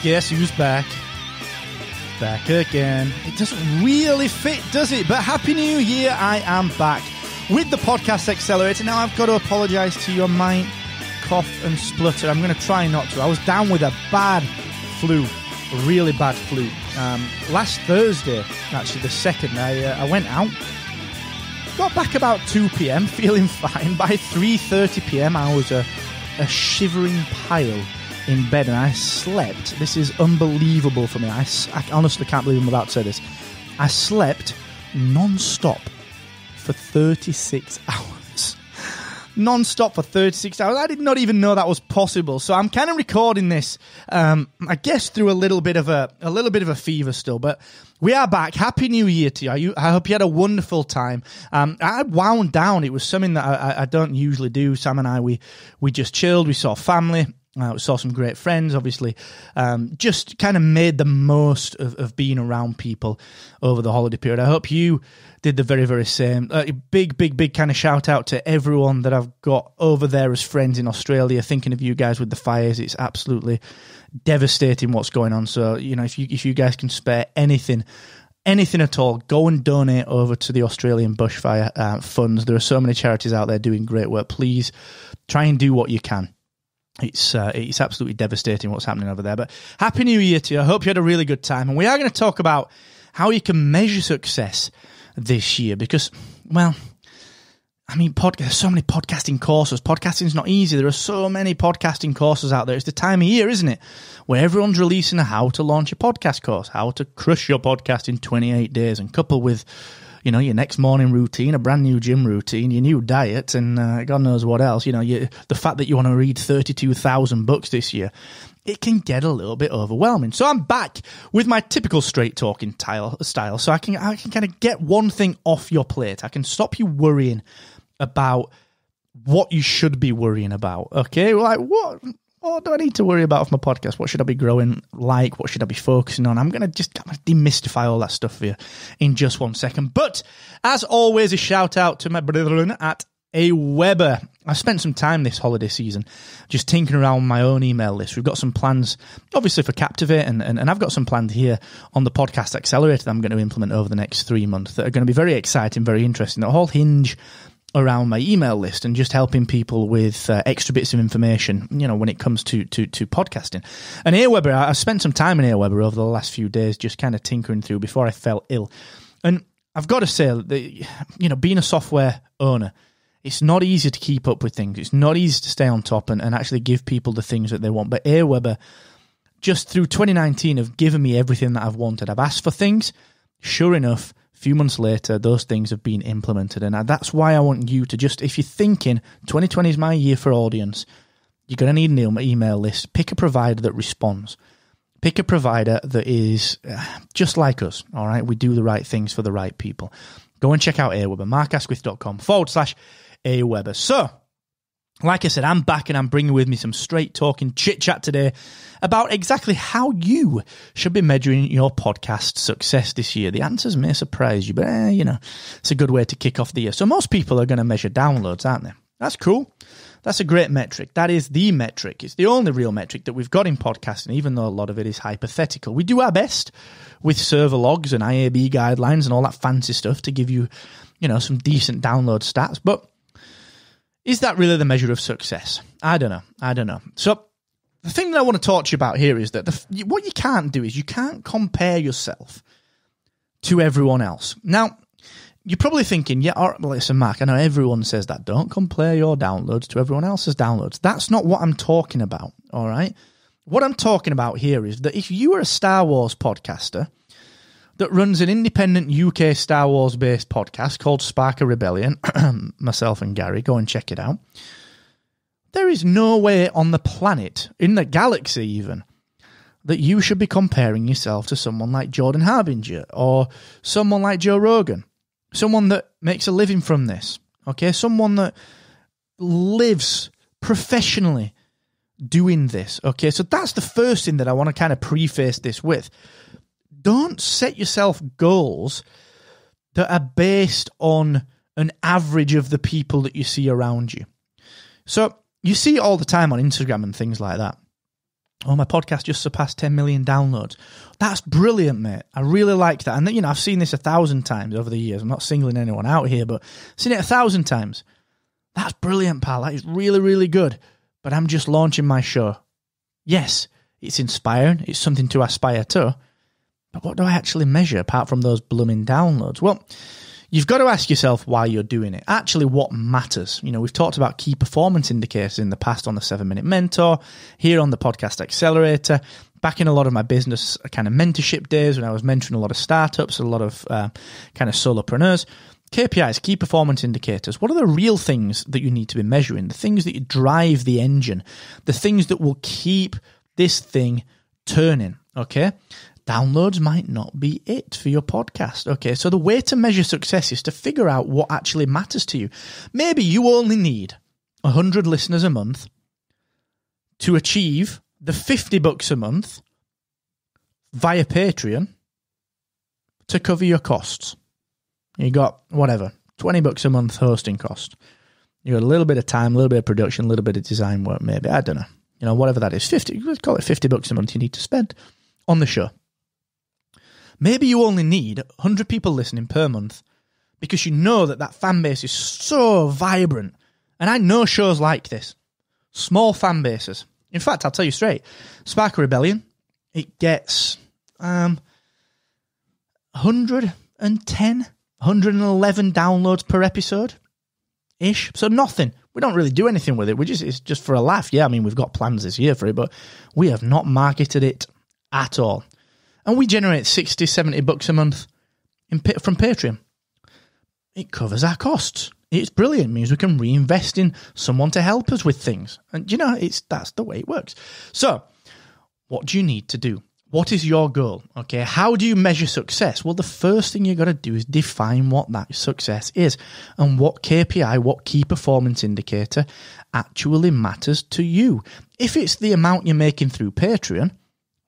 Guess who's back? Back again. It doesn't really fit, does it? But Happy New Year, I am back with the Podcast Accelerator. Now, I've got to apologise to you. I might cough and splutter. I'm going to try not to. I was down with a bad flu, a really bad flu. Last Thursday, actually the 2nd, I went out. Got back about 2 p.m, feeling fine. By 3:30 p.m, I was a shivering pile in bed, and I slept. This is unbelievable for me. I honestly can't believe I'm about to say this. I slept non-stop for 36 hours. Non-stop for 36 hours. I did not even know that was possible. So I'm kind of recording this, I guess, through a little bit of a fever still. But we are back. Happy New Year to you. I hope you had a wonderful time. I wound down. It was something that I don't usually do. Sam and I, we just chilled. We saw family. We saw some great friends, obviously. Just kind of made the most of being around people over the holiday period. I hope you did the very, very same. Big kind of shout out to everyone that I've got over there as friends in Australia. Thinking of you guys with the fires. It's absolutely devastating what's going on. So, you know, if you guys can spare anything at all, go and donate over to the Australian bushfire funds. There are so many charities out there doing great work. Please try and do what you can. It's absolutely devastating what's happening over there. But Happy New Year to you. I hope you had a really good time. And we are going to talk about how you can measure success this year because, well, I mean, there's so many podcasting courses. Podcasting's not easy. There are so many podcasting courses out there. It's the time of year, isn't it, where everyone's releasing a how to launch a podcast course, how to crush your podcast in 28 days, and couple with, you know, your next morning routine, a brand new gym routine, your new diet, and God knows what else. You know, the fact that you want to read 32,000 books this year, it can get a little bit overwhelming. So I'm back with my typical straight talking style, so I can kind of get one thing off your plate. I can stop you worrying about what you should be worrying about. Okay, like what do I need to worry about with my podcast? What should I be growing like? What should I be focusing on? I'm going to just kind of demystify all that stuff for you in just 1 second. But as always, a shout out to my brethren at AWeber. I spent some time this holiday season just tinkering around my own email list. We've got some plans, obviously, for Captivate, and I've got some plans here on the Podcast Accelerator that I'm going to implement over the next 3 months that are going to be very exciting, very interesting. They'll all hinge around my email list and just helping people with extra bits of information, you know, when it comes to podcasting. And AWeber, I spent some time in AWeber over the last few days just kind of tinkering through before I fell ill. And I've got to say that, you know, being a software owner, it's not easy to keep up with things. It's not easy to stay on top and actually give people the things that they want. But AWeber, just through 2019, have given me everything that I've wanted. I've asked for things. Sure enough, a few months later, those things have been implemented. And that's why I want you to just, if you're thinking 2020 is my year for audience, you're going to need an email list. Pick a provider that responds. Pick a provider that is just like us, all right? We do the right things for the right people. Go and check out AWeber, markasquith.com/AWeber. So, like I said, I'm back and I'm bringing with me some straight talking chit-chat today about exactly how you should be measuring your podcast success this year. The answers may surprise you, but, you know, it's a good way to kick off the year. So most people are going to measure downloads, aren't they? That's cool. That's a great metric. That is the metric. It's the only real metric that we've got in podcasting, even though a lot of it is hypothetical. We do our best with server logs and IAB guidelines and all that fancy stuff to give you, you know, some decent download stats, but is that really the measure of success? I don't know. So the thing that I want to talk to you about here is that what you can't do is you can't compare yourself to everyone else. Now, you're probably thinking, yeah, all right, well, listen, Mark, I know everyone says that. Don't compare your downloads to everyone else's downloads. That's not what I'm talking about, all right? What I'm talking about here is that if you are a Star Wars podcaster that runs an independent UK Star Wars-based podcast called Spark a Rebellion, myself and Gary, go and check it out. There is no way on the planet, in the galaxy even, that you should be comparing yourself to someone like Jordan Harbinger or someone like Joe Rogan, someone that makes a living from this, okay? Someone that lives professionally doing this, okay? So that's the first thing that I want to kind of preface this with. Don't set yourself goals that are based on an average of the people that you see around you. So you see it all the time on Instagram and things like that. Oh, my podcast just surpassed 10 million downloads. That's brilliant, mate. I really like that. And, I've seen this 1,000 times over the years. I'm not singling anyone out here, but I've seen it 1,000 times. That's brilliant, pal. That is really, really good. But I'm just launching my show. Yes, it's inspiring. It's something to aspire to. But what do I actually measure apart from those blooming downloads? Well, you've got to ask yourself why you're doing it. Actually, what matters? We've talked about key performance indicators in the past on the 7-Minute Mentor, here on the Podcast Accelerator, back in a lot of my business kind of mentorship days when I was mentoring a lot of startups, a lot of kind of solopreneurs. KPIs, key performance indicators. What are the real things that you need to be measuring? The things that you drive the engine, the things that will keep this thing turning, okay? Downloads might not be it for your podcast. Okay, so the way to measure success is to figure out what actually matters to you. Maybe you only need 100 listeners a month to achieve the $50 a month via Patreon to cover your costs. You got, whatever, $20 a month hosting cost. You got a little bit of time, a little bit of production, a little bit of design work, maybe. I don't know. Whatever that is. Let's call it $50 a month you need to spend on the show. Maybe you only need 100 people listening per month because you know that fan base is so vibrant. And I know shows like this. Small fan bases. In fact, I'll tell you straight. Spark of Rebellion, it gets 110, 111 downloads per episode-ish. So nothing. We don't really do anything with it. It's just for a laugh. Yeah, we've got plans this year for it, but we have not marketed it at all. And we generate $60, $70 a month from Patreon. It covers our costs. It's brilliant. It means we can reinvest in someone to help us with things. And, that's the way it works. So, what do you need to do? What is your goal? Okay, how do you measure success? Well, the first thing you've got to do is define what that success is and what KPI, what key performance indicator actually matters to you. If it's the amount you're making through Patreon,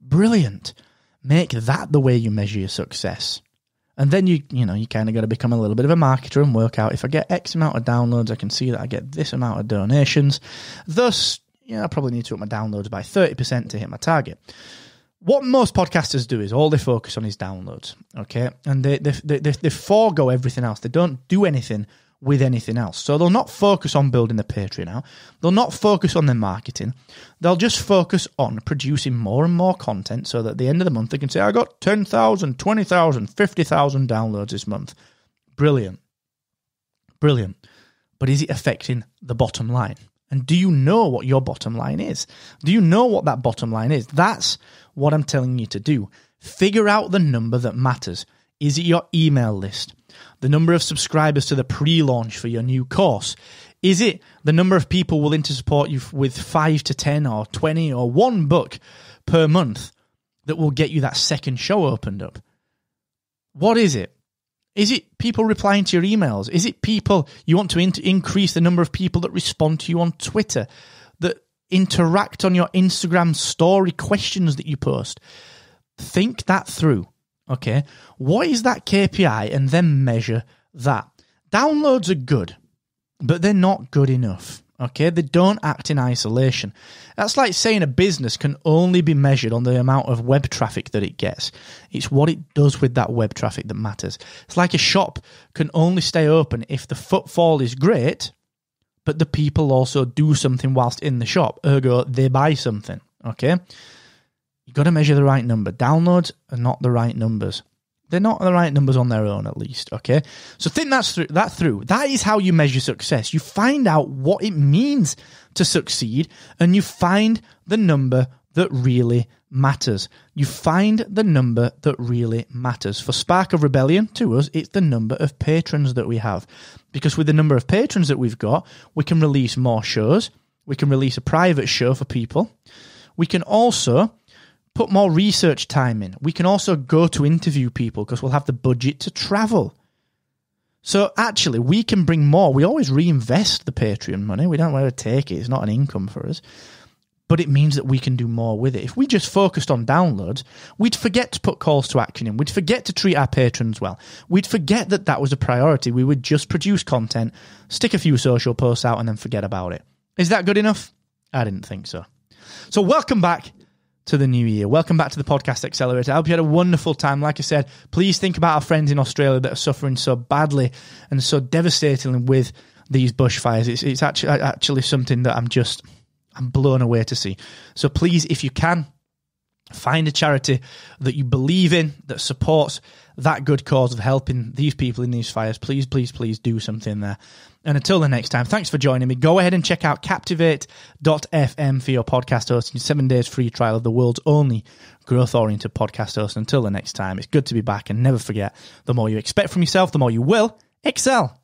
brilliant. Make that the way you measure your success. And then you kind of got to become a little bit of a marketer and work out, if I get X amount of downloads, I can see that I get this amount of donations. Thus, I probably need to up my downloads by 30% to hit my target. What most podcasters do is all they focus on is downloads, okay? And they forego everything else. They don't do anything with anything else. So they'll not focus on building the Patreon out. They'll not focus on their marketing. They'll just focus on producing more and more content so that at the end of the month they can say, I got 10,000, 20,000, 50,000 downloads this month. Brilliant. Brilliant. But is it affecting the bottom line? And do you know what your bottom line is? Do you know what that bottom line is? That's what I'm telling you to do. Figure out the number that matters. Is it your email list? The number of subscribers to the pre-launch for your new course? Is it the number of people willing to support you with 5 to 10 or 20 or one book per month that will get you that second show opened up? What is it? Is it people replying to your emails? Is it people you want to increase the number of people that respond to you on Twitter, that interact on your Instagram story questions that you post? Think that through, okay? What is that KPI? And then measure that. Downloads are good, but they're not good enough, okay? They don't act in isolation. That's like saying a business can only be measured on the amount of web traffic that it gets. It's what it does with that web traffic that matters. It's like a shop can only stay open if the footfall is great, but the people also do something whilst in the shop. Ergo, they buy something, okay? You've got to measure the right number. Downloads are not the right numbers. They're not the right numbers on their own, at least, okay? So think that through. That is how you measure success. You find out what it means to succeed, and you find the number that really matters. You find the number that really matters. For Spark of Rebellion, to us, it's the number of patrons that we have. Because with the number of patrons that we've got, we can release more shows. We can release a private show for people. We can also put more research time in. We can also go to interview people because we'll have the budget to travel. So actually, we can bring more. We always reinvest the Patreon money. We don't want to take it. It's not an income for us. But it means that we can do more with it. If we just focused on downloads, we'd forget to put calls to action in. We'd forget to treat our patrons well. We'd forget that that was a priority. We would just produce content, stick a few social posts out, and then forget about it. Is that good enough? I didn't think so. So welcome back to the new year. Welcome back to the Podcast Accelerator. I hope you had a wonderful time. Like I said, please think about our friends in Australia that are suffering so badly and so devastatingly with these bushfires. It's actually something that I'm blown away to see. So please, if you can, find a charity that you believe in, that supports that good cause of helping these people in these fires. Please, please, please do something there. And until the next time, thanks for joining me. Go ahead and check out Captivate.fm for your podcast hosting. 7 days free trial of the world's only growth-oriented podcast host. Until the next time, it's good to be back. And never forget, the more you expect from yourself, the more you will excel.